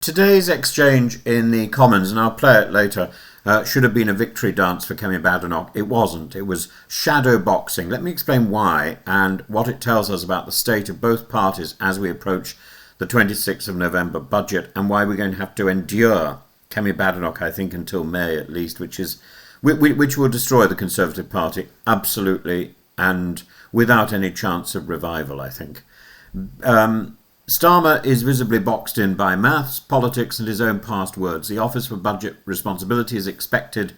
Today's exchange in the Commons, and I'll play it later, should have been a victory dance for Kemi Badenoch. It wasn't. It was shadow boxing. Let me explain why and what it tells us about the state of both parties as we approach the 26th of November budget, and why we're going to have to endure Kemi Badenoch, I think, until May at least, which will destroy the Conservative Party absolutely and without any chance of revival, I think. Starmer is visibly boxed in by maths, politics and his own past words. The Office for Budget Responsibility is expected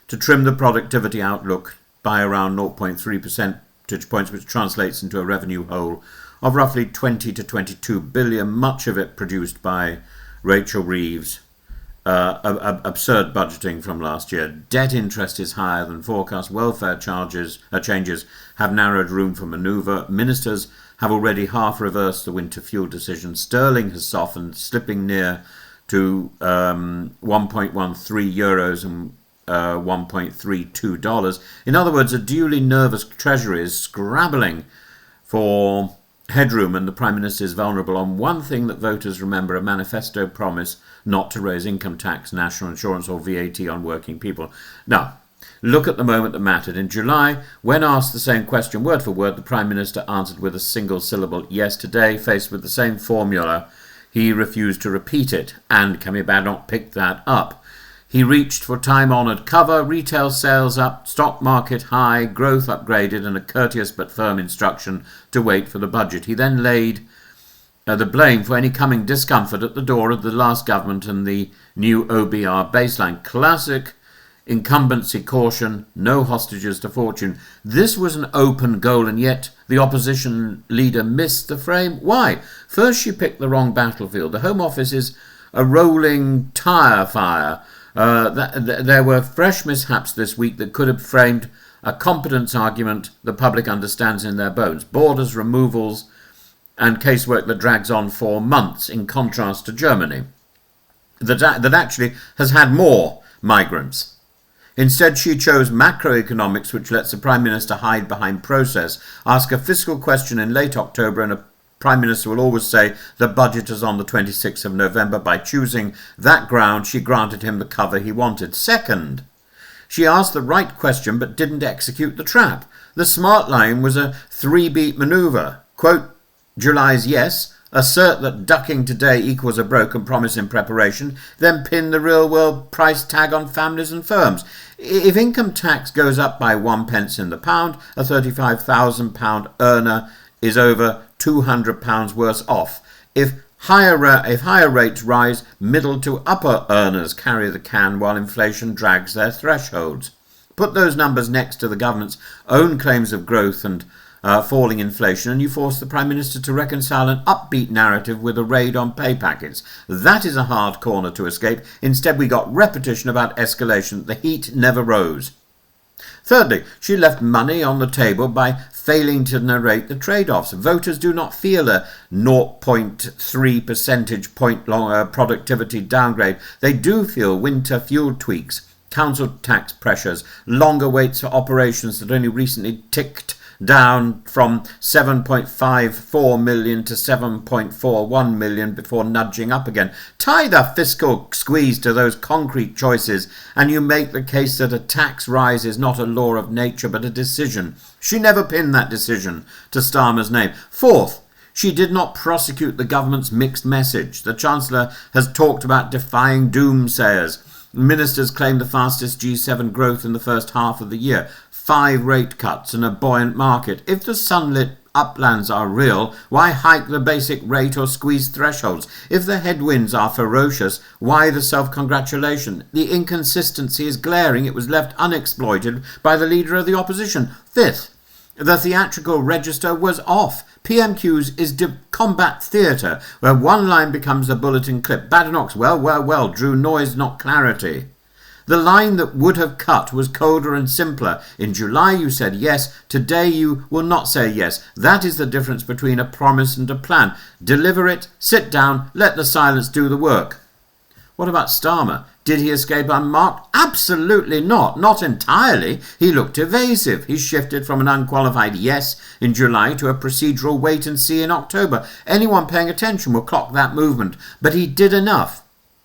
to trim the productivity outlook by around 0.3 percentage points, which translates into a revenue hole of roughly 20 to 22 billion, much of it produced by Rachel Reeves' absurd budgeting from last year. Debt interest is higher than forecast. Welfare changes have narrowed room for manoeuvre. Ministers have already half reversed the winter fuel decision. Sterling has softened, slipping near to 1.13 euros and $1.32. In other words, a duly nervous Treasury is scrabbling for headroom, and the Prime Minister is vulnerable on one thing that voters remember: a manifesto promise not to raise income tax, national insurance or VAT on working people. Now, look at the moment that mattered. In July, when asked the same question word for word, the Prime Minister answered with a single syllable yes. Today, faced with the same formula, he refused to repeat it, and Kemi Badenoch picked that up. He reached for time-honoured cover: retail sales up, stock market high, growth upgraded, and a courteous but firm instruction to wait for the budget. He then laid the blame for any coming discomfort at the door of the last government and the new OBR baseline. Classic incumbency caution, no hostages to fortune. This was an open goal, and yet the opposition leader missed the frame. Why? First, she picked the wrong battlefield. The Home Office is a rolling tyre fire. There were fresh mishaps this week that could have framed a competence argument the public understands in their bones. Borders removals and casework that drags on for months, in contrast to Germany, that actually has had more migrants. Instead, she chose macroeconomics, which lets the Prime Minister hide behind process, ask a fiscal question in late October, and a Prime Minister will always say the budget is on the 26th of November. By choosing that ground, she granted him the cover he wanted. Second, she asked the right question but didn't execute the trap. The smart line was a three-beat manoeuvre. Quote July's yes, assert that ducking today equals a broken promise in preparation, then pin the real-world price tag on families and firms. If income tax goes up by 1 pence in the pound, a £35,000 earner is over £200 worse off. If higher rates rise, middle to upper earners carry the can while inflation drags their thresholds. Put those numbers next to the government's own claims of growth and falling inflation, and you force the Prime Minister to reconcile an upbeat narrative with a raid on pay packets. That is a hard corner to escape. Instead, we got repetition about escalation. The heat never rose. Thirdly, she left money on the table by failing to narrate the trade-offs. Voters do not feel a 0.3 percentage point long productivity downgrade. They do feel winter fuel tweaks, council tax pressures, longer waits for operations that only recently ticked down from 7.54 million to 7.41 million before nudging up again. Tie the fiscal squeeze to those concrete choices and you make the case that a tax rise is not a law of nature but a decision. She never pinned that decision to Starmer's name. Fourth, she did not prosecute the government's mixed message. The Chancellor has talked about defying doomsayers. Ministers claim the fastest G7 growth in the first half of the year, 5 rate cuts and a buoyant market. If the sunlit uplands are real, why hike the basic rate or squeeze thresholds? If the headwinds are ferocious, why the self-congratulation? The inconsistency is glaring. It was left unexploited by the leader of the opposition. Fifth, the theatrical register was off. PMQS is combat theatre, where one line becomes a bulletin clip. Badenoch's well drew noise, not clarity. The line that would have cut was colder and simpler. In July you said yes, today you will not say yes. That is the difference between a promise and a plan. Deliver it, sit down, let the silence do the work. What about Starmer? Did he escape unmarked? Absolutely not. Not entirely. He looked evasive. He shifted from an unqualified yes in July to a procedural wait and see in October. Anyone paying attention will clock that movement. But he did enough.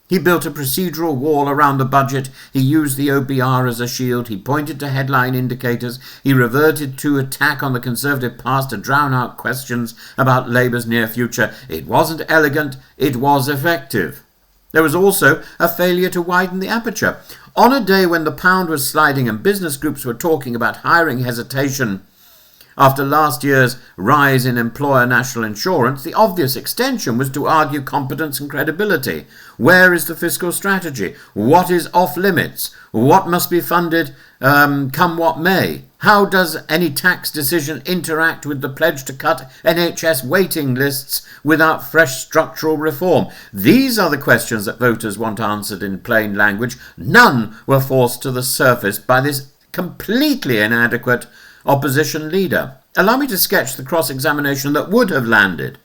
He built a procedural wall around the budget. He used the OBR as a shield. He pointed to headline indicators. He reverted to attack on the Conservative past to drown out questions about Labour's near future. It wasn't elegant. It was effective. There was also a failure to widen the aperture. On a day when the pound was sliding and business groups were talking about hiring hesitation after last year's rise in employer national insurance, the obvious extension was to argue competence and credibility. Where is the fiscal strategy? What is off limits? What must be funded come what may? How does any tax decision interact with the pledge to cut NHS waiting lists without fresh structural reform? These are the questions that voters want answered in plain language. None were forced to the surface by this completely inadequate opposition leader. Allow me to sketch the cross-examination that would have landed.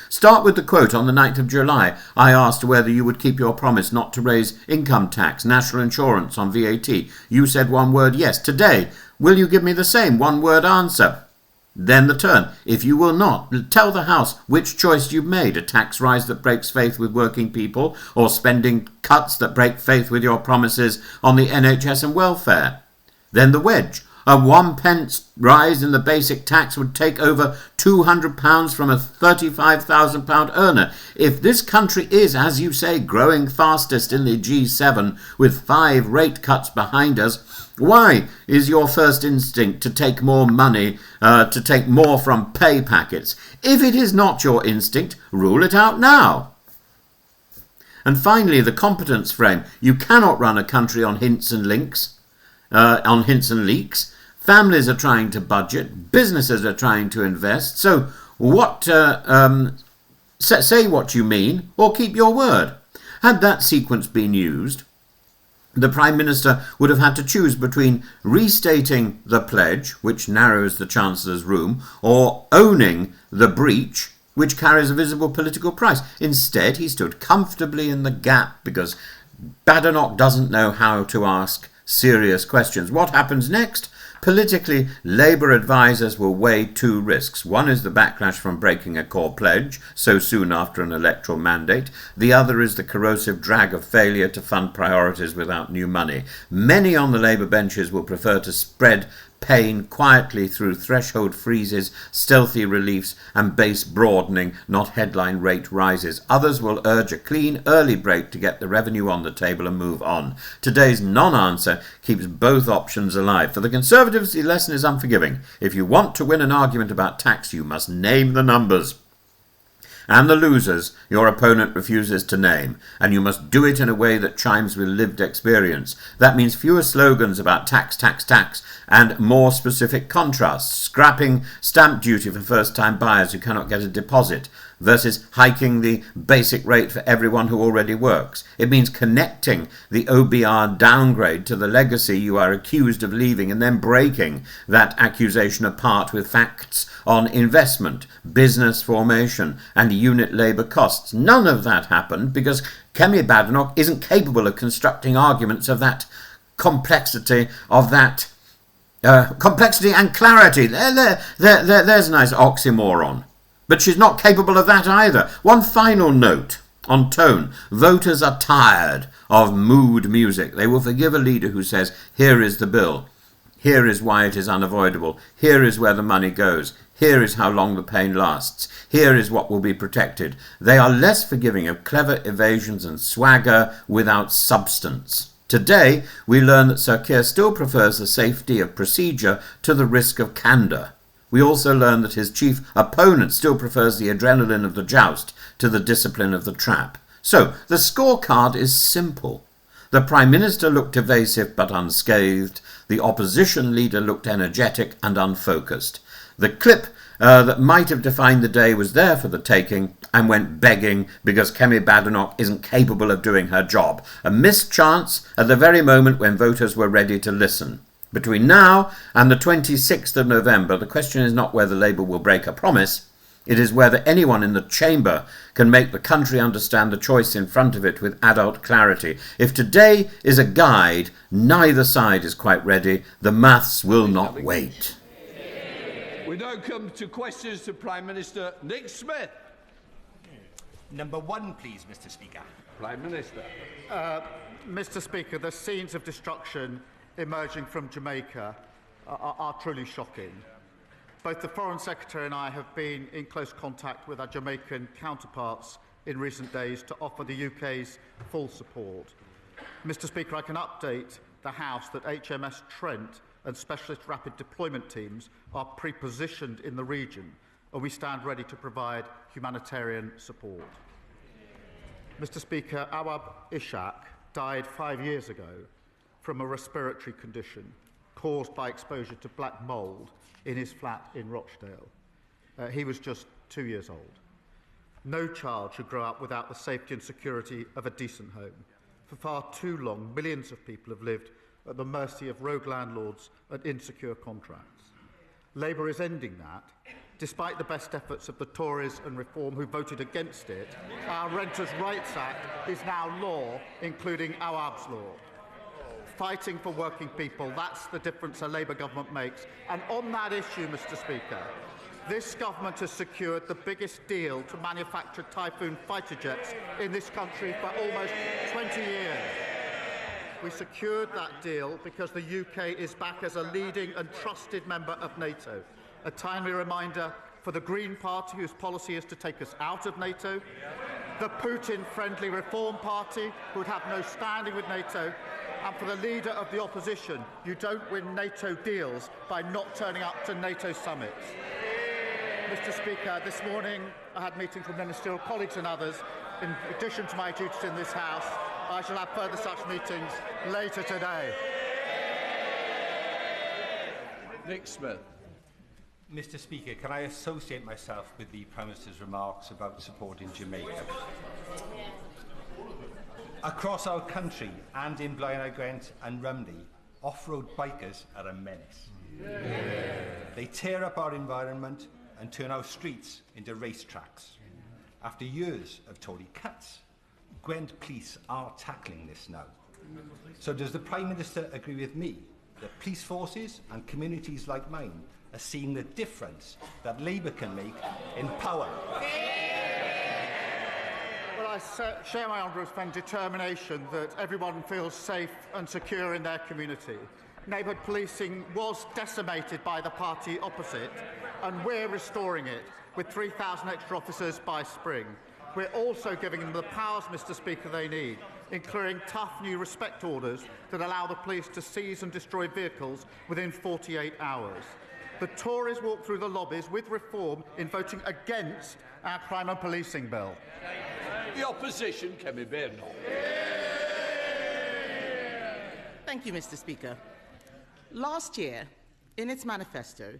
Start with the quote on the 9th of July. I asked whether you would keep your promise not to raise income tax, national insurance on VAT. You said one word yes. Today, will you give me the same one-word answer? Then the turn. If you will not, tell the House which choice you've made, a tax rise that breaks faith with working people or spending cuts that break faith with your promises on the NHS and welfare. Then the wedge. A 1 pence rise in the basic tax would take over £200 from a £35,000 earner. If this country is, as you say, growing fastest in the G7 with 5 rate cuts behind us, why is your first instinct to take more money, to take more from pay packets? If it is not your instinct, rule it out now. And finally, the competence frame. You cannot run a country on hints and leaks. Families are trying to budget. Businesses are trying to invest. So say what you mean or keep your word. Had that sequence been used, the Prime Minister would have had to choose between restating the pledge, which narrows the Chancellor's room, or owning the breach, which carries a visible political price. Instead, he stood comfortably in the gap because Badenoch doesn't know how to ask serious questions. What happens next? Politically, Labour advisers will weigh 2 risks. One is the backlash from breaking a core pledge so soon after an electoral mandate. The other is the corrosive drag of failure to fund priorities without new money. Many on the Labour benches will prefer to spread pain quietly through threshold freezes, stealthy reliefs and base broadening, not headline rate rises. Others will urge a clean early break to get the revenue on the table and move on. Today's non-answer keeps both options alive. For the Conservatives, the lesson is unforgiving. If you want to win an argument about tax, you must name the numbers. And the losers your opponent refuses to name, and you must do it in a way that chimes with lived experience. That means fewer slogans about tax, tax, tax, and more specific contrasts. Scrapping stamp duty for first-time buyers who cannot get a deposit versus hiking the basic rate for everyone who already works. It means connecting the OBR downgrade to the legacy you are accused of leaving and then breaking that accusation apart with facts on investment, business formation and unit labour costs. None of that happened because Kemi Badenoch isn't capable of constructing arguments of that complexity, of that complexity and clarity. There's a nice oxymoron. But she's not capable of that either. One final note on tone. Voters are tired of mood music. They will forgive a leader who says, here is the bill. Here is why it is unavoidable. Here is where the money goes. Here is how long the pain lasts. Here is what will be protected. They are less forgiving of clever evasions and swagger without substance. Today, we learn that Sir Keir still prefers the safety of procedure to the risk of candour. We also learn that his chief opponent still prefers the adrenaline of the joust to the discipline of the trap. So, the scorecard is simple. The Prime Minister looked evasive but unscathed. The opposition leader looked energetic and unfocused. The clip that might have defined the day was there for the taking and went begging because Kemi Badenoch isn't capable of doing her job. A missed chance at the very moment when voters were ready to listen. Between now and the 26th of November, the question is not whether Labour will break a promise, It is whether anyone in the chamber can make the country understand the choice in front of it with adult clarity. If today is a guide, neither side is quite ready. The maths will not wait. We now come to questions to Prime Minister Nick Smith. Number one, please, Mr. Speaker. Prime Minister. Mr. Speaker, the scenes of destruction emerging from Jamaica are truly shocking. Both the Foreign Secretary and I have been in close contact with our Jamaican counterparts in recent days to offer the UK's full support. Mr. Speaker, I can update the House that HMS Trent and specialist rapid deployment teams are pre-positioned in the region, and we stand ready to provide humanitarian support. Mr. Speaker, Awab Ishaq died 5 years ago from a respiratory condition caused by exposure to black mould in his flat in Rochdale. He was just 2 years old. No child should grow up without the safety and security of a decent home. For far too long, millions of people have lived at the mercy of rogue landlords and insecure contracts. Labour is ending that. Despite the best efforts of the Tories and Reform who voted against it, our Renters' Rights Act is now law, including Awab's law. Fighting for working people, that's the difference a Labour government makes. And on that issue, Mr. Speaker, this government has secured the biggest deal to manufacture Typhoon fighter jets in this country for almost 20 years. We secured that deal because the UK is back as a leading and trusted member of NATO. A timely reminder for the Green Party, whose policy is to take us out of NATO, the Putin-friendly Reform Party, who would have no standing with NATO, and for the leader of the opposition, you don't win NATO deals by not turning up to NATO summits. Mr. Speaker, this morning I had meetings with ministerial colleagues and others. In addition to my duties in this House, I shall have further such meetings later today. Nick Smith. Mr. Speaker, can I associate myself with the Prime Minister's remarks about supporting Jamaica? Across our country and in Blaenau Gwent and Rumney, off-road bikers are a menace. They tear up our environment and turn our streets into racetracks. After years of Tory cuts, Gwent police are tackling this now. So does the Prime Minister agree with me that police forces and communities like mine are seeing the difference that Labour can make in power? Well, I share my honourable friend's determination that everyone feels safe and secure in their community. Neighbourhood policing was decimated by the party opposite, and we're restoring it with 3,000 extra officers by spring. We're also giving them the powers, Mr. Speaker, they need, including tough new respect orders that allow the police to seize and destroy vehicles within 48 hours. The Tories walked through the lobbies with Reform in voting against our crime and policing bill. The opposition, Kemi Badenoch. Thank you, Mr. Speaker. Last year, in its manifesto,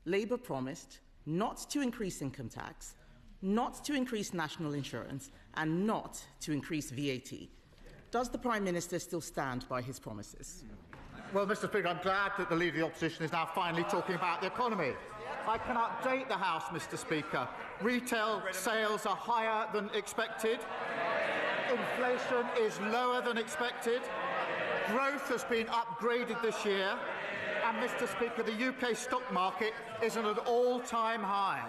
Labour promised not to increase income tax, not to increase national insurance, and not to increase VAT. Does the Prime Minister still stand by his promises? Well, Mr. Speaker, I'm glad that the Leader of the Opposition is now finally talking about the economy. I can update the House, Mr. Speaker. Retail sales are higher than expected. Inflation is lower than expected. Growth has been upgraded this year. And, Mr. Speaker, the UK stock market is at an all-time high.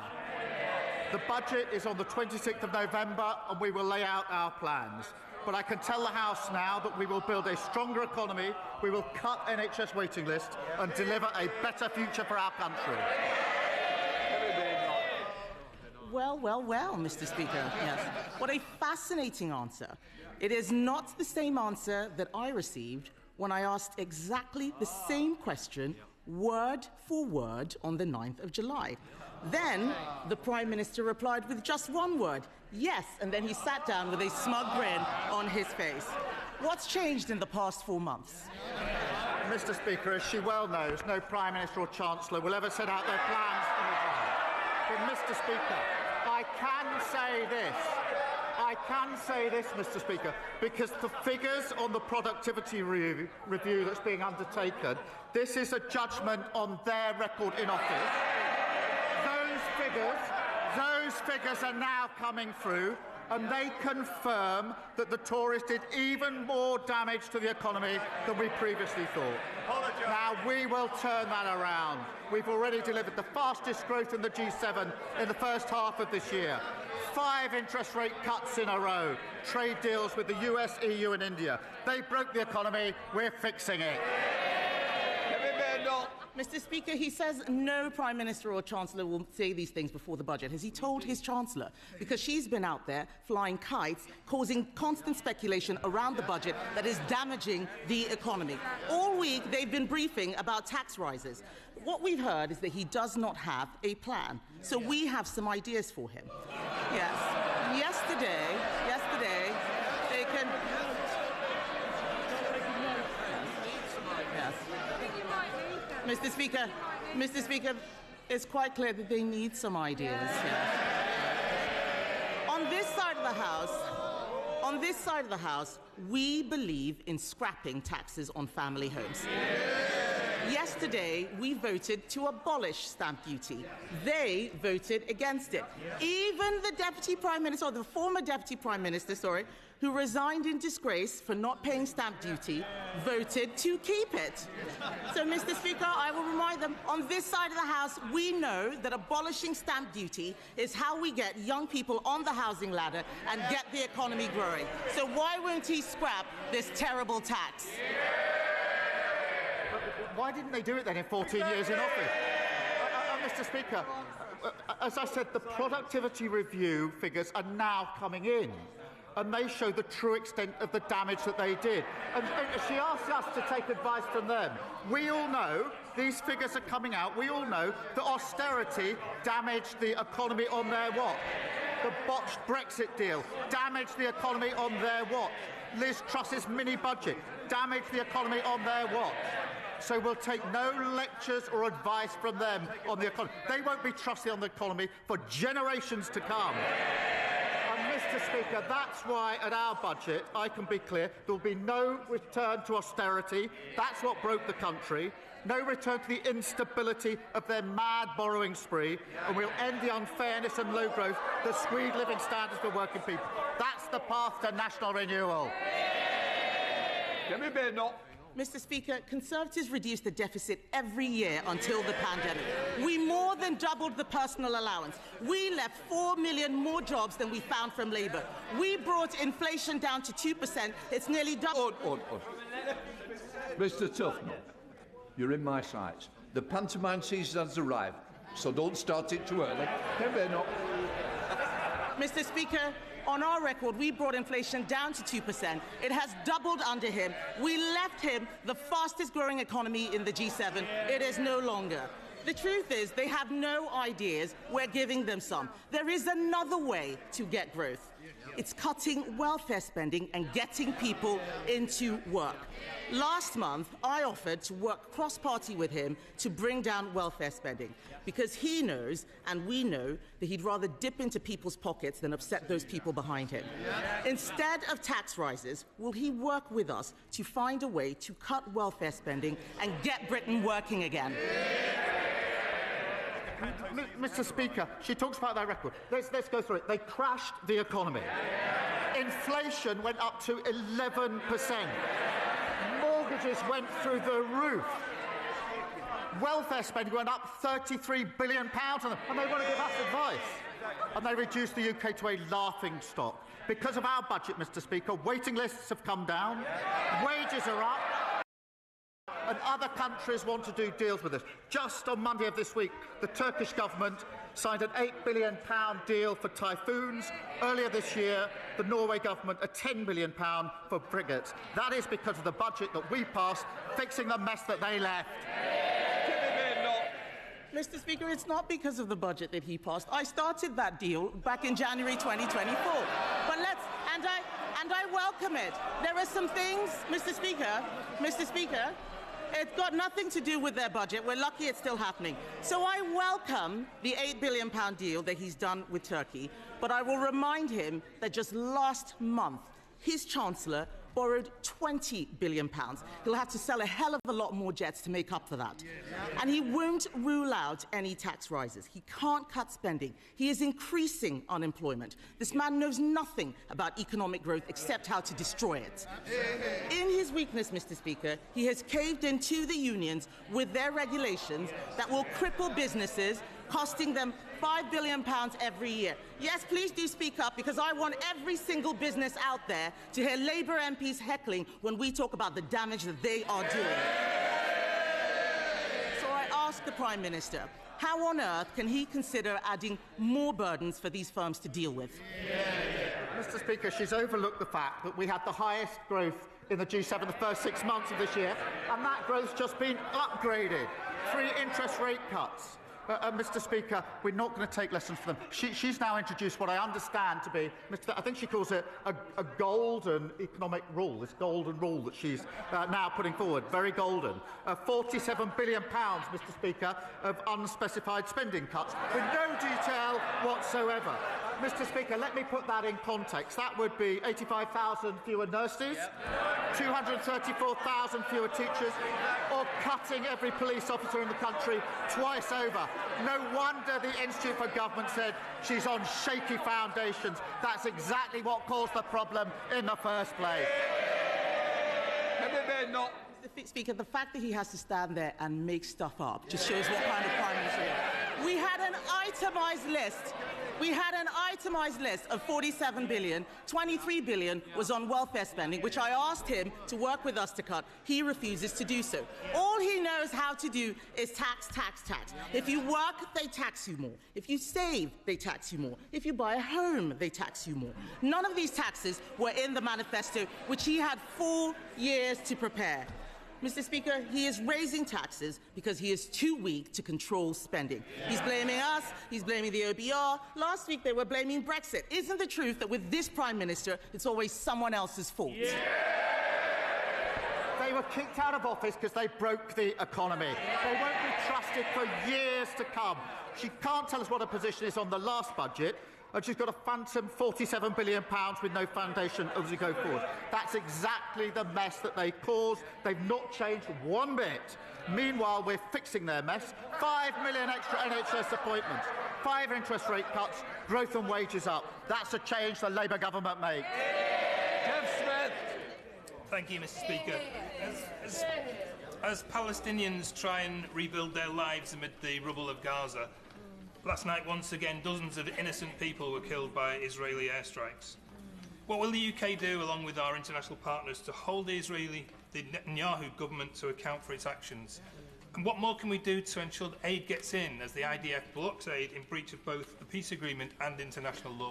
The budget is on the 26th of November, and we will lay out our plans. But I can tell the House now that we will build a stronger economy, we will cut NHS waiting lists and deliver a better future for our country. Well, Mr. Speaker, yes. What a fascinating answer. It is not the same answer that I received when I asked exactly the same question, word for word, on the 9th of July. Then the Prime Minister replied with just one word, yes, and then he sat down with a smug grin on his face. What's changed in the past 4 months? Mr. Speaker, as she well knows, no Prime Minister or Chancellor will ever set out their plans in advance. But, Mr. Speaker, I can say this, Mr. Speaker, because the figures on the productivity review that's being undertaken, this is a judgment on their record in office. Those figures are now coming through, and they confirm that the Tories did even more damage to the economy than we previously thought. Now, we will turn that around. We've already delivered the fastest growth in the G7 in the first half of this year. 5 interest rate cuts in a row. Trade deals with the US, EU and India. They broke the economy. We're fixing it. Mr. Speaker, he says no Prime Minister or Chancellor will say these things before the budget. Has he told his Chancellor? Because she's been out there flying kites, causing constant speculation around the budget that is damaging the economy. All week, they've been briefing about tax rises. What we've heard is that he does not have a plan. So we have some ideas for him. Yes. Yesterday, they can... Yes. Mr. Speaker, it's quite clear that they need some ideas. Yes. On this side of the House, we believe in scrapping taxes on family homes. Yesterday, we voted to abolish stamp duty. They voted against it. Even the Deputy Prime Minister, or the former Deputy Prime Minister, who resigned in disgrace for not paying stamp duty, voted to keep it. So, Mr. Speaker, I will remind them, on this side of the House, we know that abolishing stamp duty is how we get young people on the housing ladder and get the economy growing. So why won't he scrap this terrible tax? Why didn't they do it then in 14 years in office? Mr. Speaker, as I said, the productivity review figures are now coming in, and they show the true extent of the damage that they did. And she asked us to take advice from them. We all know, these figures are coming out, we all know that austerity damaged the economy on their watch. The botched Brexit deal damaged the economy on their watch. Liz Truss's mini-budget damaged the economy on their watch. So we'll take no lectures or advice from them on the economy. They won't be trusted on the economy for generations to come. And, Mr. Speaker, that's why at our budget, I can be clear, there will be no return to austerity. That's what broke the country. No return to the instability of their mad borrowing spree. And we'll end the unfairness and low growth that squeeze living standards for working people. That's the path to national renewal. Badenoch. Mr. Speaker, Conservatives reduced the deficit every year until the pandemic. We more than doubled the personal allowance. We left 4 million more jobs than we found from Labour. We brought inflation down to 2%. It's nearly double. Mr. Tufnell, you're in my sights. The pantomime season has arrived, so don't start it too early. Mr. Speaker, on our record, we brought inflation down to 2%. It has doubled under him. We left him the fastest growing economy in the G7. It is no longer. The truth is, they have no ideas. We're giving them some. There is another way to get growth. It's cutting welfare spending and getting people into work. Last month, I offered to work cross-party with him to bring down welfare spending because he knows, and we know, that he'd rather dip into people's pockets than upset those people behind him. Instead of tax rises, will he work with us to find a way to cut welfare spending and get Britain working again? Mr. Speaker, she talks about their record. Let's go through it. They crashed the economy. Inflation went up to 11%. Mortgages went through the roof. Welfare spending went up £33 billion on them, and they want to give us advice. And they reduced the UK to a laughing stock. Because of our budget, Mr. Speaker, waiting lists have come down, wages are up, and other countries want to do deals with us. Just on Monday of this week, the Turkish government signed an £8 billion deal for typhoons. Earlier this year, the Norway government a £10 billion for frigates. That is because of the budget that we passed, fixing the mess that they left. Mr. Speaker, it's not because of the budget that he passed. I started that deal back in January 2024. But I welcome it. There are some things, Mr. Speaker, it's got nothing to do with their budget. We're lucky it's still happening. So I welcome the £8 billion deal that he's done with Turkey, but I will remind him that just last month, his Chancellor borrowed £20 billion. He'll have to sell a hell of a lot more jets to make up for that. And he won't rule out any tax rises. He can't cut spending. He is increasing unemployment. This man knows nothing about economic growth except how to destroy it. In his weakness, Mr. Speaker, he has caved into the unions with their regulations that will cripple businesses, costing them £5 billion every year. Yes, please do speak up, because I want every single business out there to hear Labour MPs heckling when we talk about the damage that they are doing. So I ask the Prime Minister, how on earth can he consider adding more burdens for these firms to deal with? Mr. Speaker, she's overlooked the fact that we had the highest growth in the G7 the first 6 months of this year, and that growth's just been upgraded. 3 interest rate cuts. Mr. Speaker, we're not going to take lessons from them. She's now introduced what I understand to be, I think she calls it a golden economic rule, this golden rule that she's now putting forward. Very golden. £47 billion, Mr. Speaker, of unspecified spending cuts with no detail whatsoever. Mr. Speaker, let me put that in context. That would be 85,000 fewer nurses, 234,000 fewer teachers, or cutting every police officer in the country twice over. No wonder the Institute for Government said she's on shaky foundations. That's exactly what caused the problem in the first place. Mr. Speaker, the fact that he has to stand there and make stuff up just shows what kind of Prime Minister he is. We had an itemised list. We had an itemised list of 47 billion. 23 billion was on welfare spending, which I asked him to work with us to cut. He refuses to do so. All he knows how to do is tax, tax, tax. If you work, they tax you more. If you save, they tax you more. If you buy a home, they tax you more. None of these taxes were in the manifesto, which he had 4 years to prepare. Mr. Speaker, he is raising taxes because he is too weak to control spending. He's blaming us, he's blaming the OBR. Last week they were blaming Brexit. Isn't the truth that with this Prime Minister, it's always someone else's fault? They were kicked out of office because they broke the economy. They won't be trusted for years to come. She can't tell us what her position is on the last budget, and she's got a phantom £47 billion with no foundation as we go forward. That's exactly the mess that they caused. They've not changed one bit. Meanwhile, we're fixing their mess. 5 million extra NHS appointments, 5 interest rate cuts, growth and wages up. That's a change the Labour government makes. Jeff Smith. Thank you, Mr. Speaker. As Palestinians try and rebuild their lives amid the rubble of Gaza, last night, once again, dozens of innocent people were killed by Israeli airstrikes. What will the UK do, along with our international partners, to hold the Netanyahu government to account for its actions? And what more can we do to ensure that aid gets in, as the IDF blocks aid in breach of both the peace agreement and international law?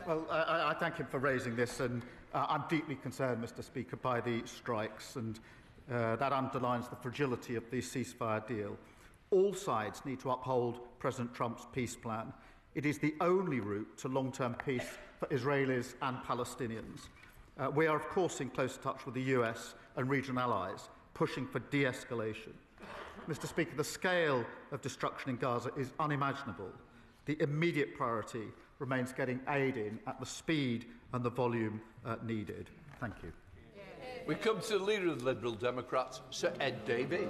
Well, I thank him for raising this, and I'm deeply concerned, Mr. Speaker, by the strikes, and that underlines the fragility of the ceasefire deal. All sides need to uphold President Trump's peace plan. It is the only route to long-term peace for Israelis and Palestinians. We are, of course, in close touch with the US and regional allies, pushing for de-escalation. Mr. Speaker, the scale of destruction in Gaza is unimaginable. The immediate priority remains getting aid in at the speed and the volume needed. Thank you. We come to the Leader of the Liberal Democrats, Sir Ed Davey.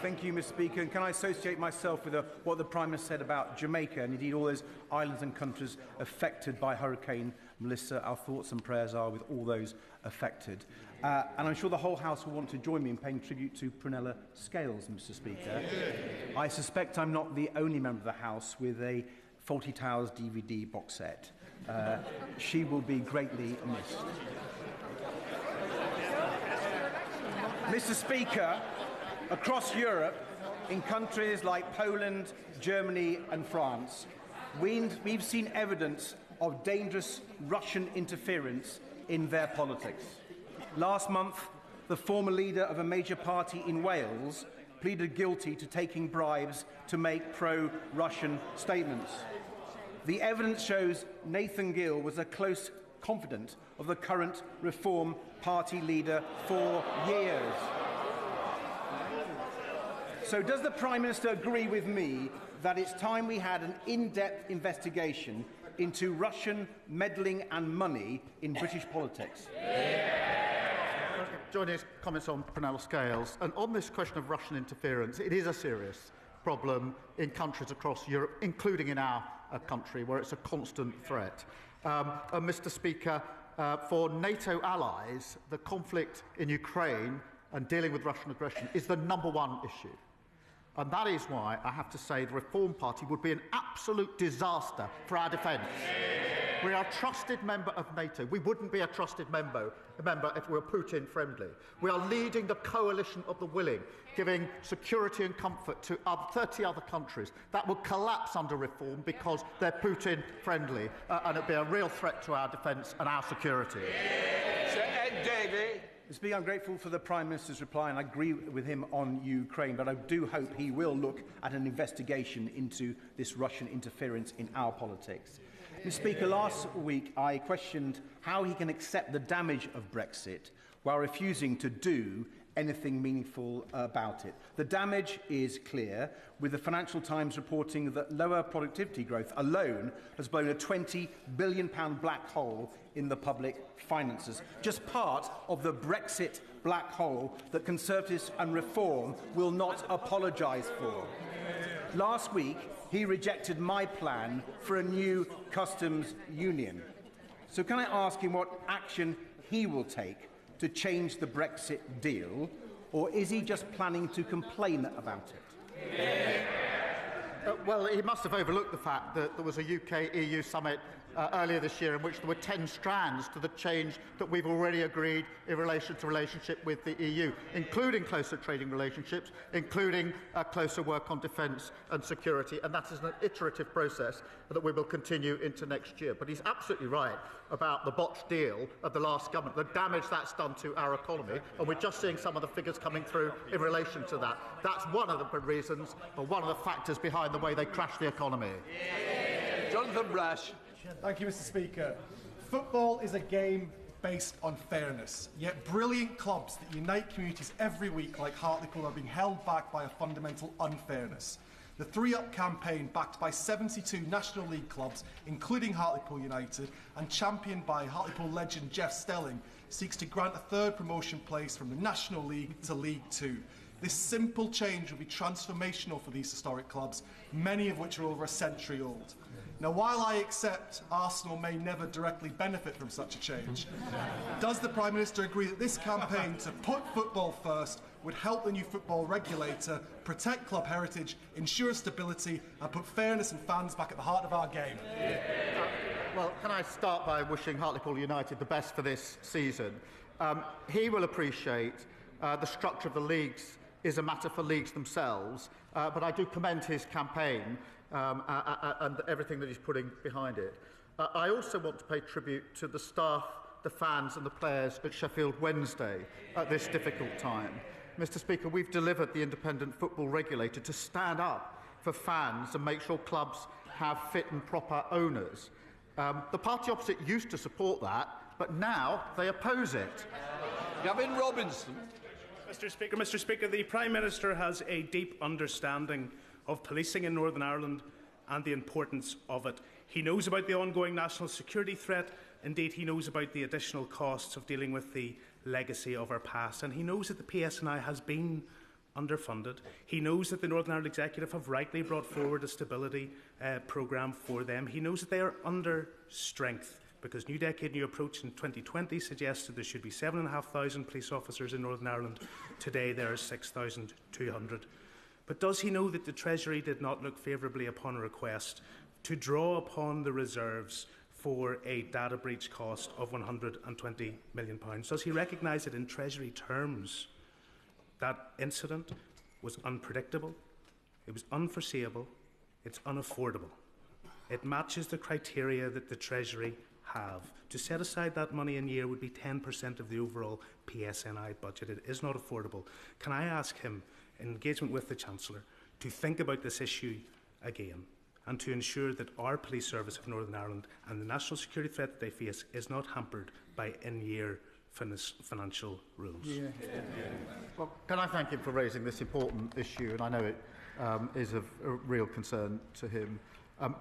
Thank you, Mr. Speaker. And can I associate myself with what the Prime Minister said about Jamaica and indeed all those islands and countries affected by Hurricane Melissa? Our thoughts and prayers are with all those affected. And I'm sure the whole House will want to join me in paying tribute to Prunella Scales, Mr. Speaker. I suspect I'm not the only member of the House with a Fawlty Towers DVD box set. She will be greatly missed. Mr. Speaker, across Europe, in countries like Poland, Germany and France, we've seen evidence of dangerous Russian interference in their politics. Last month, the former leader of a major party in Wales pleaded guilty to taking bribes to make pro-Russian statements. The evidence shows Nathan Gill was a close confidant of the current Reform Party leader for years. So does the Prime Minister agree with me that it's time we had an in-depth investigation into Russian meddling and money in British politics? Joining his comments on Prunell Scales, and on this question of Russian interference, it is a serious problem in countries across Europe, including in our country, where it's a constant threat. Mr. Speaker, for NATO allies, the conflict in Ukraine and dealing with Russian aggression is the #1 issue. And that is why I have to say the Reform Party would be an absolute disaster for our defence. We are a trusted member of NATO. We wouldn't be a trusted member if we were Putin friendly. We are leading the coalition of the willing, giving security and comfort to 30 other countries that will collapse under reform because they're Putin friendly, and it'd be a real threat to our defence and our security. Sir Ed Davey. Mr. Speaker, I'm grateful for the Prime Minister's reply, and I agree with him on Ukraine, but I do hope he will look at an investigation into this Russian interference in our politics. Mr. Speaker, last week I questioned how he can accept the damage of Brexit while refusing to do anything meaningful about it. The damage is clear, with the Financial Times reporting that lower productivity growth alone has blown a £20 billion black hole in the public finances, just part of the Brexit black hole that Conservatives and Reform will not apologise for. Last week, he rejected my plan for a new customs union. So can I ask him what action he will take to change the Brexit deal, or is he just planning to complain about it? Well, he must have overlooked the fact that there was a UK-EU summit earlier this year in which there were 10 strands to the change that we've already agreed in relation to relationship with the EU, including closer trading relationships, including closer work on defence and security, and that is an iterative process that we will continue into next year. But he's absolutely right about the botched deal of the last government, the damage that's done to our economy, and we're just seeing some of the figures coming through in relation to that. That's one of the reasons, or one of the factors behind the way they crashed the economy. Jonathan Brash. Thank you, Mr. Speaker. Football is a game based on fairness, yet brilliant clubs that unite communities every week, like Hartlepool, are being held back by a fundamental unfairness. The 3 Up campaign, backed by 72 National League clubs, including Hartlepool United, and championed by Hartlepool legend Jeff Stelling, seeks to grant a 3rd promotion place from the National League to League 2. This simple change will be transformational for these historic clubs, many of which are over a century old. Now, while I accept Arsenal may never directly benefit from such a change, does the Prime Minister agree that this campaign to put football first would help the new football regulator protect club heritage, ensure stability and put fairness and fans back at the heart of our game? Well, can I start by wishing Hartlepool United the best for this season? He will appreciate the structure of the leagues is a matter for leagues themselves, but I do commend his campaign and everything that he's putting behind it. I also want to pay tribute to the staff, the fans and the players at Sheffield Wednesday at this difficult time. Mr. Speaker, we've delivered the independent football regulator to stand up for fans and make sure clubs have fit and proper owners. The party opposite used to support that, but now they oppose it. Gavin Robinson. Mr. Speaker, the Prime Minister has a deep understanding of policing in Northern Ireland and the importance of it. He knows about the ongoing national security threat. Indeed, he knows about the additional costs of dealing with the legacy of our past. And he knows that the PSNI has been underfunded. He knows that the Northern Ireland Executive have rightly brought forward a stability programme for them. He knows that they are under strength, because New Decade, New Approach in 2020 suggested there should be 7,500 police officers in Northern Ireland. Today there are 6,200. But does he know that the Treasury did not look favourably upon a request to draw upon the reserves for a data breach cost of £120 million? Does he recognise that in Treasury terms that incident was unpredictable, it was unforeseeable, it's unaffordable? It matches the criteria that the Treasury have. To set aside that money in a year would be 10% of the overall PSNI budget. It is not affordable. Can I ask him, in engagement with the Chancellor, to think about this issue again and to ensure that our police service of Northern Ireland and the national security threat that they face is not hampered by in-year financial rules? Well, can I thank him for raising this important issue, and I know it is of real concern to him.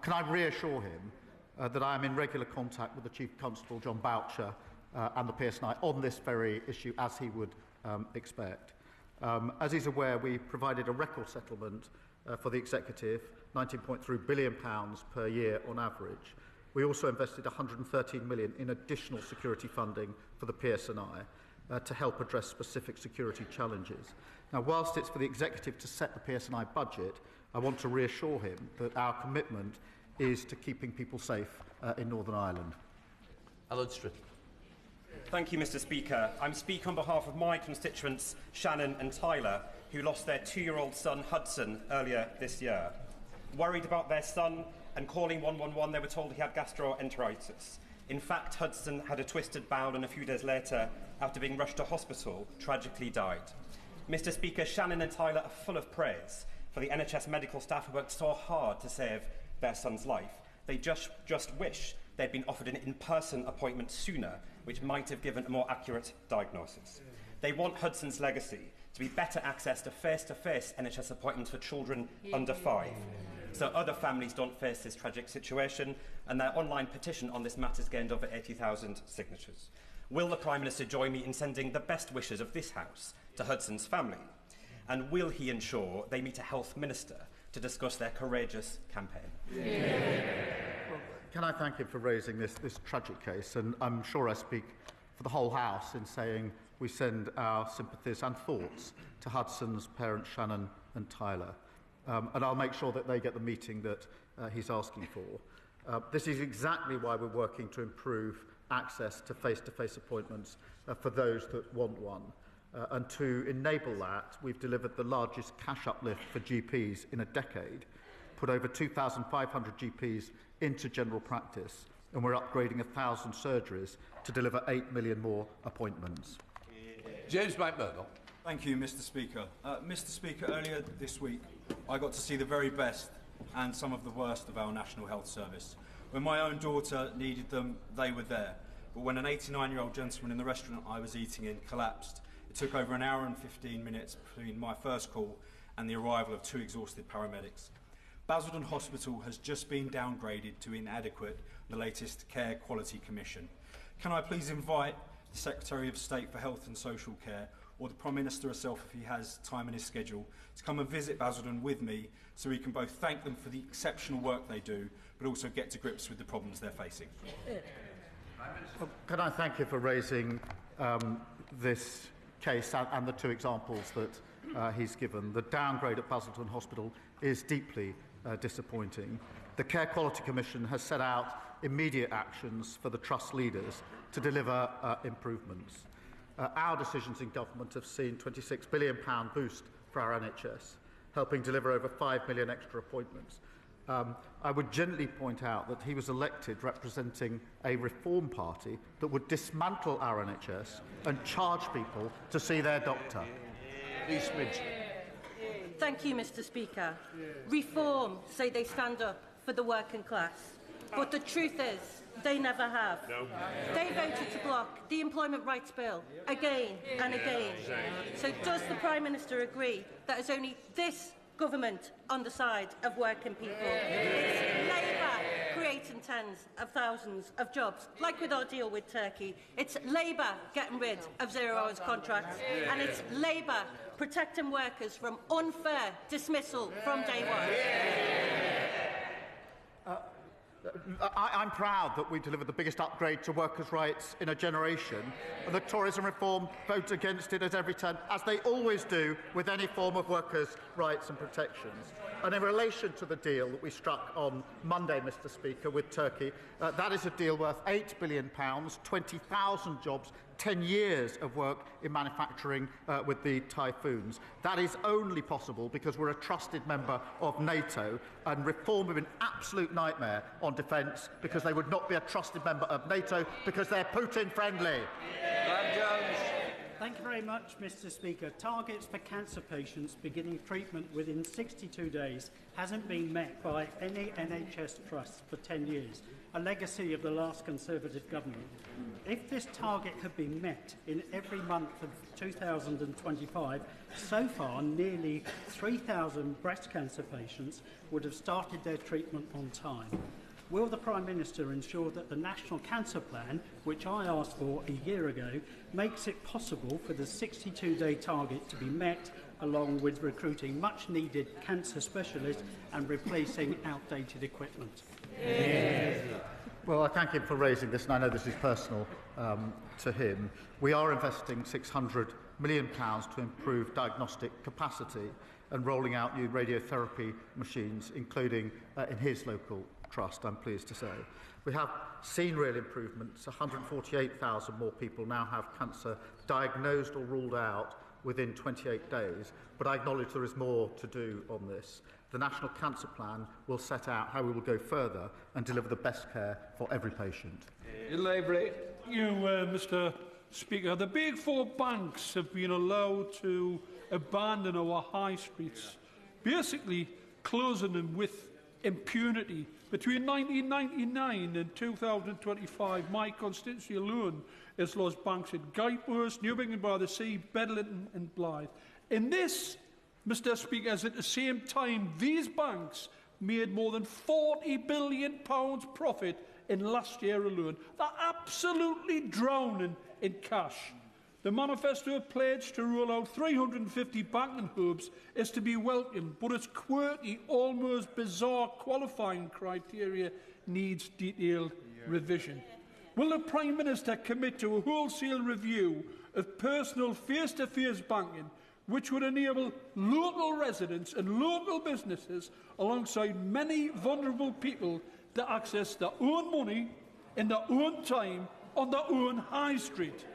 Can I reassure him that I am in regular contact with the Chief Constable, John Boucher, and the PSNI on this very issue, as he would expect. As he's aware, we provided a record settlement for the Executive, £19.3 billion per year on average. We also invested £113 million in additional security funding for the PSNI to help address specific security challenges. Now, whilst it's for the Executive to set the PSNI budget, I want to reassure him that our commitment is to keeping people safe in Northern Ireland. Alan Stritt. Thank you, Mr. Speaker. I'm speaking on behalf of my constituents, Shannon and Tyler, who lost their 2-year-old son, Hudson, earlier this year. Worried about their son and calling 111, they were told he had gastroenteritis. In fact, Hudson had a twisted bowel and a few days later, after being rushed to hospital, tragically died. Mr. Speaker, Shannon and Tyler are full of praise for the NHS medical staff who worked so hard to save their son's life. They just wish they'd been offered an in-person appointment sooner, which might have given a more accurate diagnosis. They want Hudson's legacy to be better access to face-to-face NHS appointments for children under 5, so other families don't face this tragic situation, and their online petition on this matter has gained over 80,000 signatures. Will the Prime Minister join me in sending the best wishes of this House to Hudson's family? And will he ensure they meet a health minister to discuss their courageous campaign? Well, can I thank him for raising this tragic case? And I'm sure I speak for the whole House in saying we send our sympathies and thoughts to Hudson's parents, Shannon and Tyler. And I'll make sure that they get the meeting that he's asking for. This is exactly why we're working to improve access to face-to-face appointments for those that want one. And to enable that, we've delivered the largest cash uplift for GPs in a decade, put over 2,500 GPs into general practice, and we're upgrading 1,000 surgeries to deliver 8 million more appointments. James McMurdo. Thank you, Mr. Speaker. Mr. Speaker, earlier this week, I got to see the very best and some of the worst of our National Health Service. When my own daughter needed them, they were there. But when an 89-year-old gentleman in the restaurant I was eating in collapsed, it took over an hour and 15 minutes between my first call and the arrival of 2 exhausted paramedics. Basildon Hospital has just been downgraded to inadequate in the latest Care Quality Commission. Can I please invite the Secretary of State for Health and Social Care, or the Prime Minister herself if he has time in his schedule, to come and visit Basildon with me so we can both thank them for the exceptional work they do, but also get to grips with the problems they're facing. Well, can I thank you for raising this case and the 2 examples that he's given. The downgrade at Basildon Hospital is deeply disappointing. The Care Quality Commission has set out immediate actions for the Trust leaders to deliver improvements. Our decisions in government have seen £26 billion boost for our NHS, helping deliver over 5 million extra appointments. I would gently point out that he was elected representing a reform party that would dismantle our NHS and charge people to see their doctor. Thank you, Mr. Speaker. Reform say they stand up for the working class, but the truth is they never have. No. They voted to block the Employment Rights Bill again and again. So does the Prime Minister agree that it's only this government on the side of working people? It's Labour creating tens of thousands of jobs, like with our deal with Turkey. It's Labour getting rid of 0 hours contracts, and it's Labour protecting workers from unfair dismissal from day one. I'm proud that we delivered the biggest upgrade to workers' rights in a generation, and the Tories and Reform vote against it at every turn, as they always do with any form of workers' rights and protections. And in relation to the deal that we struck on Monday, Mr. Speaker, with Turkey, that is a deal worth £8 billion, 20,000 jobs, 10 years of work in manufacturing with the typhoons. That is only possible because we're a trusted member of NATO, and Reform have been an absolute nightmare on defence because they would not be a trusted member of NATO because they're Putin-friendly. Thank you very much, Mr. Speaker. Targets for cancer patients beginning treatment within 62 days hasn't been met by any NHS trust for 10 years, a legacy of the last Conservative government. If this target had been met in every month of 2025, so far nearly 3,000 breast cancer patients would have started their treatment on time. Will the Prime Minister ensure that the National Cancer Plan, which I asked for a year ago, makes it possible for the 62-day target to be met, along with recruiting much-needed cancer specialists and replacing outdated equipment? Well, I thank him for raising this, and I know this is personal to him. We are investing £600 million to improve diagnostic capacity and rolling out new radiotherapy machines, including in his local trust, I'm pleased to say. We have seen real improvements. 148,000 more people now have cancer diagnosed or ruled out within 28 days, but I acknowledge there is more to do on this. The National Cancer Plan will set out how we will go further and deliver the best care for every patient. Mr. Speaker, the big four banks have been allowed to abandon our high streets, basically closing them with impunity. Between 1999 and 2025, my constituency alone has lost banks at Guipehurst, Newbigin-by-the-Sea, Bedlington and Blyth. And this, Mr. Speaker, is at the same time these banks made more than £40 billion profit in last year alone. They're absolutely drowning in cash. The manifesto pledge to roll out 350 banking hubs is to be welcomed, but its quirky, almost bizarre qualifying criteria needs detailed revision. Will the Prime Minister commit to a wholesale review of personal face-to-face banking, which would enable local residents and local businesses, alongside many vulnerable people, to access their own money in their own time on their own high street?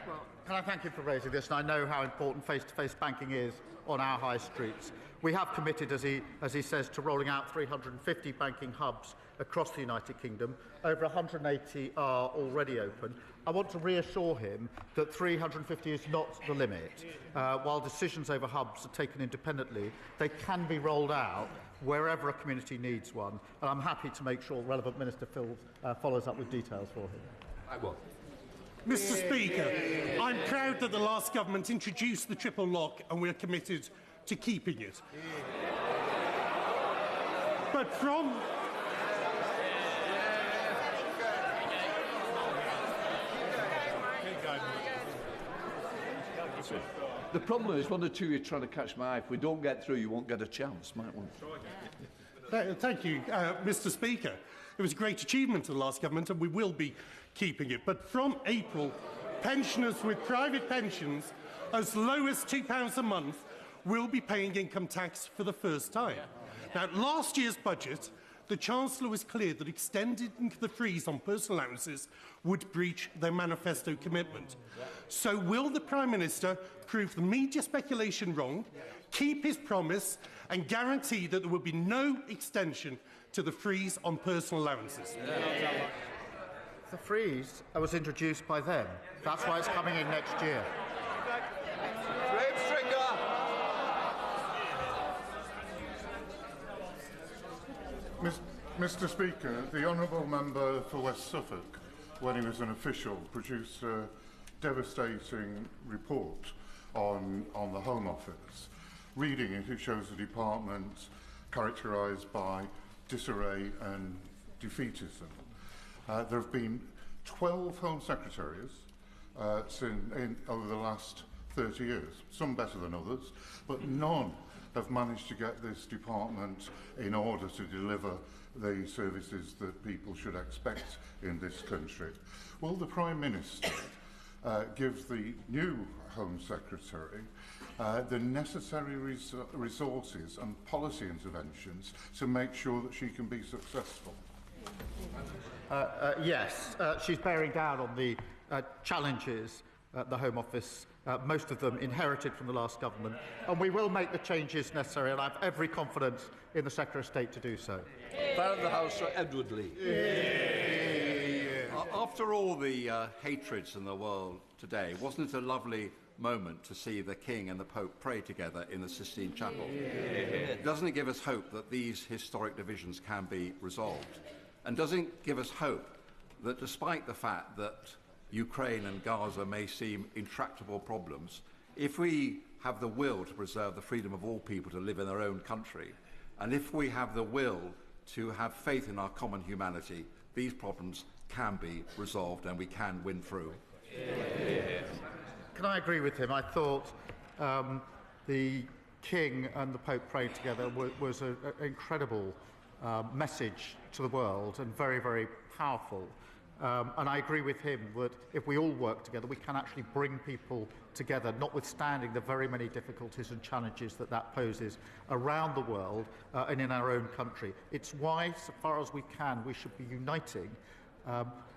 Well, can I thank you for raising this? And I know how important face-to-face banking is on our high streets. We have committed, as he says, to rolling out 350 banking hubs across the United Kingdom. Over 180 are already open. I want to reassure him that 350 is not the limit. While decisions over hubs are taken independently, they can be rolled out wherever a community needs one. And I'm happy to make sure the relevant Minister follows up with details for him. I will. Mr. Speaker, I'm proud that the last government introduced the triple lock and we're committed to keeping it. But from... The problem is, one or two you're trying to catch my eye. If we don't get through, you won't get a chance, might we? Thank you, Mr. Speaker. It was a great achievement of the last government, and we will be keeping it. But from April, pensioners with private pensions as low as £2 a month will be paying income tax for the first time. Now, last year's budget, the Chancellor was clear that extending the freeze on personal allowances would breach their manifesto commitment. So will the Prime Minister prove the media speculation wrong, keep his promise and guarantee that there will be no extension to the freeze on personal allowances? The freeze was introduced by them. That's why it's coming in next year. Mr. Speaker, the Honourable Member for West Suffolk, when he was an official, produced a devastating report on the Home Office. Reading it, it shows a department characterised by disarray and defeatism. There have been 12 Home Secretaries over the last 30 years, some better than others, but none have managed to get this department in order to deliver the services that people should expect in this country. Will the Prime Minister give the new Home Secretary the necessary resources and policy interventions to make sure that she can be successful? Yes, she's bearing down on the challenges at the Home Office, most of them inherited from the last government, and we will make the changes necessary, and I have every confidence in the Secretary of State to do so. Fan of the House, Sir Edward Lee. After all the hatreds in the world today, wasn't it a lovely moment to see the King and the Pope pray together in the Sistine Chapel? Doesn't it give us hope that these historic divisions can be resolved? And doesn't it give us hope that despite the fact that Ukraine and Gaza may seem intractable problems, if we have the will to preserve the freedom of all people to live in their own country, and if we have the will to have faith in our common humanity. These problems can be resolved and we can win through. Can I agree with him? I thought the King and the Pope praying together was an incredible message to the world and very, very powerful. And I agree with him that if we all work together, we can actually bring people together, notwithstanding the very many difficulties and challenges that poses around the world and in our own country. It's why, so far as we can, we should be uniting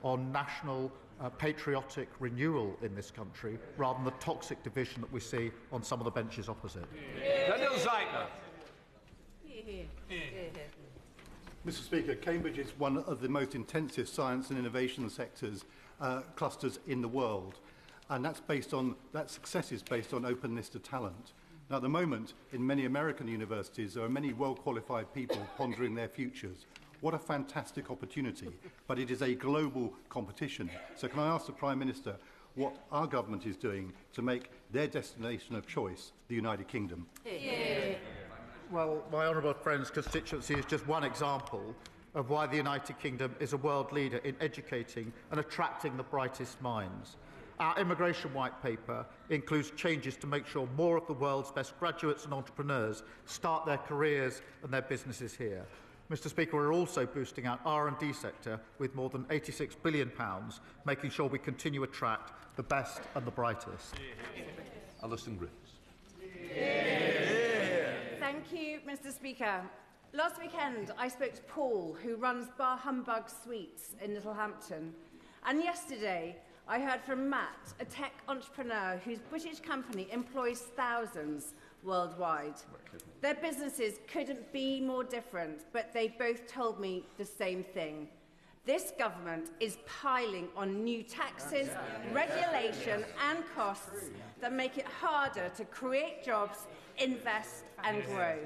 on national patriotic renewal in this country, rather than the toxic division that we see on some of the benches opposite. Daniel Zeitner. Mr. Speaker, Cambridge is one of the most intensive science and innovation sectors clusters in the world, and that success is based on openness to talent. Now, at the moment, in many American universities, there are many well-qualified people pondering their futures. What a fantastic opportunity, but it is a global competition. So can I ask the Prime Minister what our government is doing to make their destination of choice the United Kingdom? Well, my honourable friend's constituency is just one example of why the United Kingdom is a world leader in educating and attracting the brightest minds. Our immigration white paper includes changes to make sure more of the world's best graduates and entrepreneurs start their careers and their businesses here. Mr. Speaker, we're also boosting our R&D sector with more than £86 billion, making sure we continue to attract the best and the brightest. Alison Griffiths. Thank you, Mr. Speaker. Last weekend, I spoke to Paul, who runs Bar Humbug Sweets in Littlehampton. And yesterday, I heard from Matt, a tech entrepreneur whose British company employs thousands worldwide. Their businesses couldn't be more different, but they both told me the same thing. This government is piling on new taxes, regulation and costs that make it harder to create jobs, invest and grow.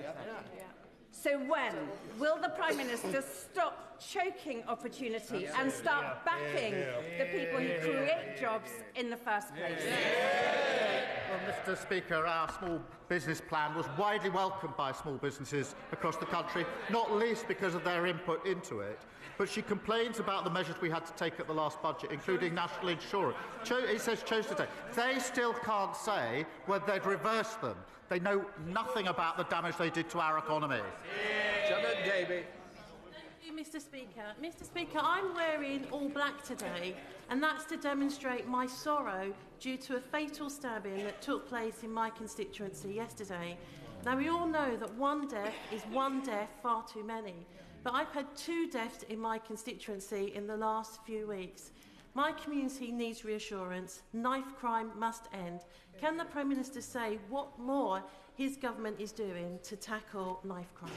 So when will the Prime Minister stop choking opportunity and start backing the people who create jobs in the first place? Well, Mr. Speaker, our small business plan was widely welcomed by small businesses across the country, not least because of their input into it. But she complains about the measures we had to take at the last budget, including national insurance. It says chose to take. They still can't say whether they'd reverse them. They know nothing about the damage they did to our economy. Janet Davey. Mr. Speaker. Mr. Speaker, I'm wearing all black today, and that's to demonstrate my sorrow due to a fatal stabbing that took place in my constituency yesterday. Now, we all know that one death is one death far too many, but I've had 2 deaths in my constituency in the last few weeks. My community needs reassurance. Knife crime must end. Can the Prime Minister say what more his government is doing to tackle knife crime?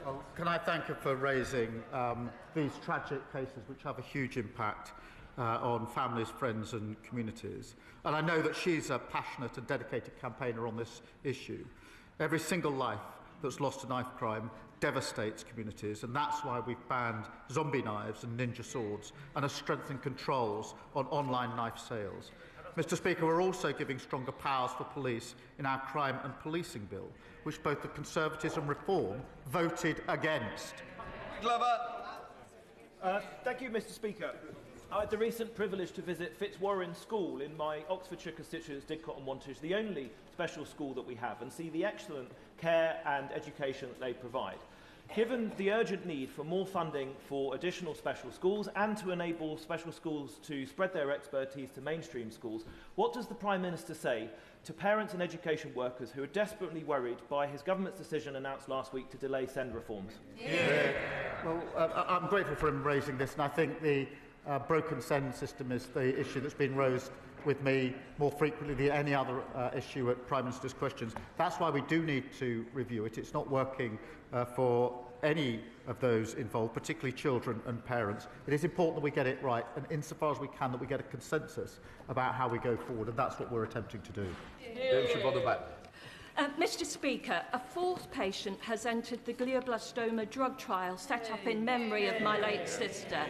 Well, can I thank her for raising these tragic cases which have a huge impact on families, friends and communities. And I know that she's a passionate and dedicated campaigner on this issue. Every single life that's lost to knife crime devastates communities, and that's why we've banned zombie knives and ninja swords and have strengthened controls on online knife sales. Mr. Speaker, we're also giving stronger powers for police in our crime and policing bill, which both the Conservatives and Reform voted against. Glover. Thank you, Mr. Speaker. I had the recent privilege to visit Fitzwarren School in my Oxfordshire constituents, Didcot and Wantage, the only special school that we have, and see the excellent care and education that they provide. Given the urgent need for more funding for additional special schools and to enable special schools to spread their expertise to mainstream schools, what does the Prime Minister say to parents and education workers who are desperately worried by his government's decision announced last week to delay SEND reforms? Well, I'm grateful for him raising this, and I think the broken SEND system is the issue that's been raised with me more frequently than any other issue at Prime Minister's questions. That's why we do need to review it. It's not working for any of those involved, particularly children and parents. It is important that we get it right, and insofar as we can, that we get a consensus about how we go forward, and that's what we're attempting to do. Mr. Speaker, a 4th patient has entered the glioblastoma drug trial set up in memory of my late sister.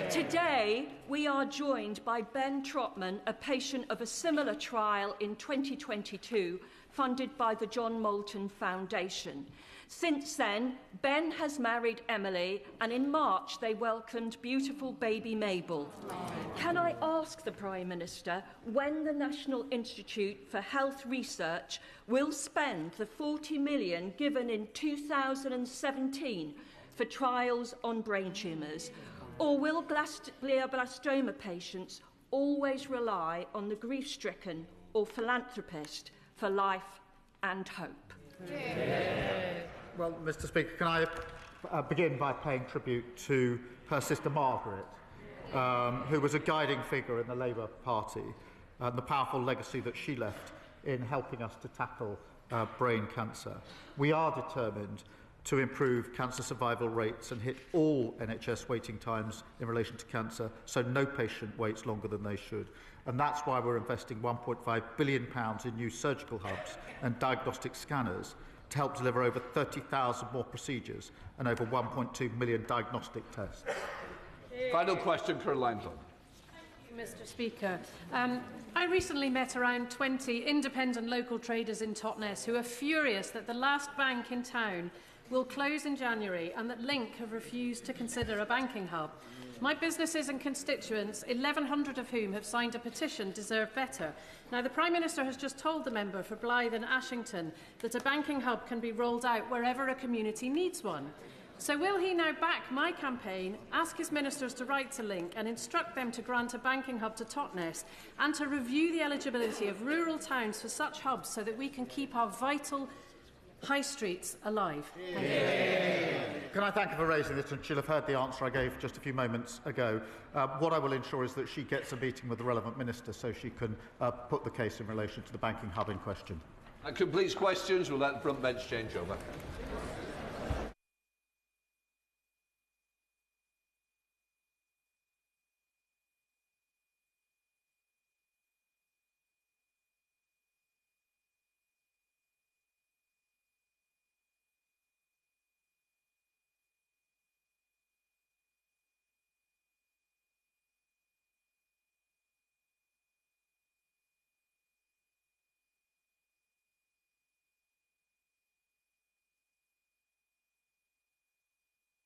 Today, we are joined by Ben Trotman, a patient of a similar trial in 2022, funded by the John Moulton Foundation. Since then, Ben has married Emily, and in March they welcomed beautiful baby Mabel. Can I ask the Prime Minister when the National Institute for Health Research will spend the 40 million given in 2017 for trials on brain tumours? Or will glioblastoma patients always rely on the grief-stricken or philanthropist for life and hope? Well, Mr. Speaker, can I begin by paying tribute to her sister Margaret, who was a guiding figure in the Labour Party, and the powerful legacy that she left in helping us to tackle brain cancer. We are determined to improve cancer survival rates and hit all NHS waiting times in relation to cancer, so no patient waits longer than they should. And that's why we're investing £1.5 billion in new surgical hubs and diagnostic scanners to help deliver over 30,000 more procedures and over 1.2 million diagnostic tests. Final question, Caroline. Mr. Speaker, I recently met around 20 independent local traders in Totnes who are furious that the last bank in town will close in January and that Link have refused to consider a banking hub. My businesses and constituents, 1,100 of whom have signed a petition, deserve better. Now, the Prime Minister has just told the member for Blyth and Ashington that a banking hub can be rolled out wherever a community needs one. So will he now back my campaign, ask his ministers to write to Link and instruct them to grant a banking hub to Totnes and to review the eligibility of rural towns for such hubs so that we can keep our vital high streets alive? Can I thank her for raising this, and she'll have heard the answer I gave just a few moments ago. What I will ensure is that she gets a meeting with the relevant minister so she can put the case in relation to the banking hub in question. That completes questions. We'll let the front bench change over.